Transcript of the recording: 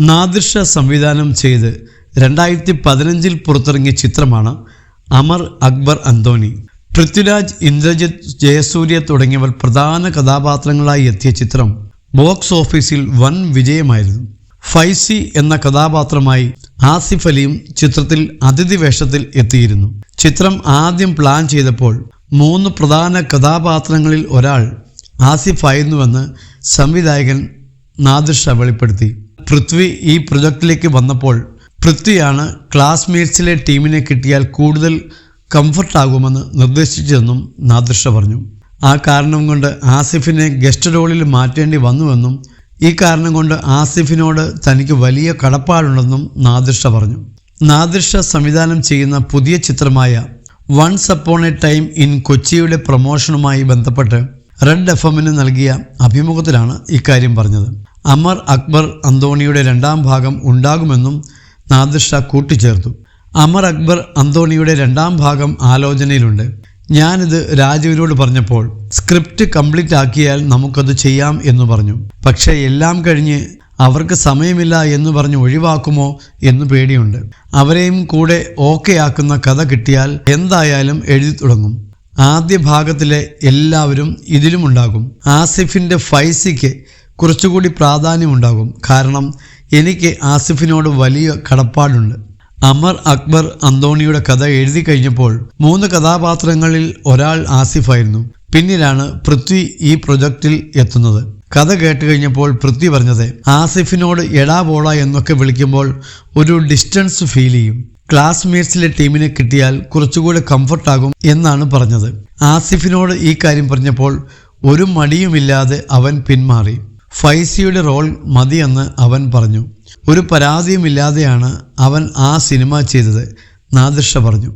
നാദിർഷ സംവിധാനം ചെയ്ത് 2015 പുറത്തിറങ്ങിയ ചിത്രമാണ് അമർ അക്ബർ അന്തോണി. പൃഥ്വിരാജ്, ഇന്ദ്രജിത്ത്, ജയസൂര്യ തുടങ്ങിയവർ പ്രധാന കഥാപാത്രങ്ങളായി എത്തിയ ചിത്രം ബോക്സ് ഓഫീസിൽ വൻ വിജയമായിരുന്നു. ഫൈസി എന്ന കഥാപാത്രമായി ആസിഫ് അലിയും ചിത്രത്തിൽ അതിഥി വേഷത്തിൽ എത്തിയിരുന്നു. ചിത്രം ആദ്യം പ്ലാൻ ചെയ്തപ്പോൾ 3 പ്രധാന കഥാപാത്രങ്ങളിൽ ഒരാൾ ആസിഫ് ആയിരുന്നുവെന്ന് സംവിധായകൻ നാദിർഷ വെളിപ്പെടുത്തി. പൃഥ്വി ഈ പ്രൊജക്റ്റിലേക്ക് വന്നപ്പോൾ പൃഥ്വിയാണ് ക്ലാസ്മേറ്റ്സിലെ ടീമിനെ കിട്ടിയാൽ കൂടുതൽ കംഫർട്ടാകുമെന്ന് നിർദ്ദേശിച്ചതെന്നും നാദിർഷ പറഞ്ഞു. ആ കാരണം കൊണ്ട് ആസിഫിനെ ഗസ്റ്റ് റോളിൽ മാറ്റേണ്ടി വന്നുവെന്നും ഈ കാരണം കൊണ്ട് ആസിഫിനോട് തനിക്ക് വലിയ കടപ്പാടുണ്ടെന്നും നാദിർഷ പറഞ്ഞു. നാദിർഷ സംവിധാനം ചെയ്യുന്ന പുതിയ ചിത്രമായ once upon a time in കൊച്ചിയുടെ പ്രൊമോഷനുമായി ബന്ധപ്പെട്ട് റെഡ് എഫ്എമ്മിന് നൽകിയ അഭിമുഖത്തിലാണ് ഇക്കാര്യം പറഞ്ഞത്. അമർ അക്ബർ അന്തോണിയുടെ 2ാം ഭാഗം ഉണ്ടാകുമെന്നും നാദിർഷ കൂട്ടിച്ചേർത്തു. അമർ അക്ബർ അന്തോണിയുടെ 2ാം ഭാഗം ആലോചനയിലുണ്ട്. ഞാനിത് രാജുവിനോട് പറഞ്ഞപ്പോൾ സ്ക്രിപ്റ്റ് കംപ്ലീറ്റ് ആക്കിയാൽ നമുക്കത് ചെയ്യാം എന്ന് പറഞ്ഞു. പക്ഷേ എല്ലാം കഴിഞ്ഞ് അവർക്ക് സമയമില്ല എന്ന് പറഞ്ഞ് ഒഴിവാക്കുമോ എന്ന് പേടിയുണ്ട്. അവരെയും കൂടെ ഓക്കെ ആക്കുന്ന കഥ കിട്ടിയാൽ എന്തായാലും എഴുതി തുടങ്ങും. ആദ്യ ഭാഗത്തിലെ എല്ലാവരും ഇതിലുമുണ്ടാകും. ആസിഫിൻ്റെ ഫൈസിക്ക് കുറച്ചുകൂടി പ്രാധാന്യമുണ്ടാകും. കാരണം എനിക്ക് ആസിഫിനോട് വലിയ കടപ്പാടുണ്ട്. അമർ അക്ബർ അന്തോണിയുടെ കഥ എഴുതി കഴിഞ്ഞപ്പോൾ 3 കഥാപാത്രങ്ങളിൽ ഒരാൾ ആസിഫായിരുന്നു. പിന്നീടാണ് പൃഥ്വി ഈ പ്രൊജക്റ്റിൽ എത്തുന്നത്. കഥ കേട്ട് കഴിഞ്ഞപ്പോൾ പൃഥ്വി പറഞ്ഞത്, ആസിഫിനോട് എടാ പോടാ എന്നൊക്കെ വിളിക്കുമ്പോൾ ഒരു ഡിസ്റ്റൻസ് ഫീൽ ചെയ്യും. ക്ലാസ്മേറ്റ്സിലെ ടീമിനെ കിട്ടിയാൽ കുറച്ചുകൂടി കംഫർട്ടാകും എന്നാണ് പറഞ്ഞത്. ആസിഫിനോട് ഈ കാര്യം പറഞ്ഞപ്പോൾ ഒരു മടിയുമില്ലാതെ അവൻ പിന്മാറി. ഫൈസിയുടെ റോൾ മതിയെന്ന് അവൻ പറഞ്ഞു. ഒരു പരാതിയുമില്ലാതെയാണ് അവൻ ആ സിനിമ ചെയ്തത്, നാദിർഷ പറഞ്ഞു.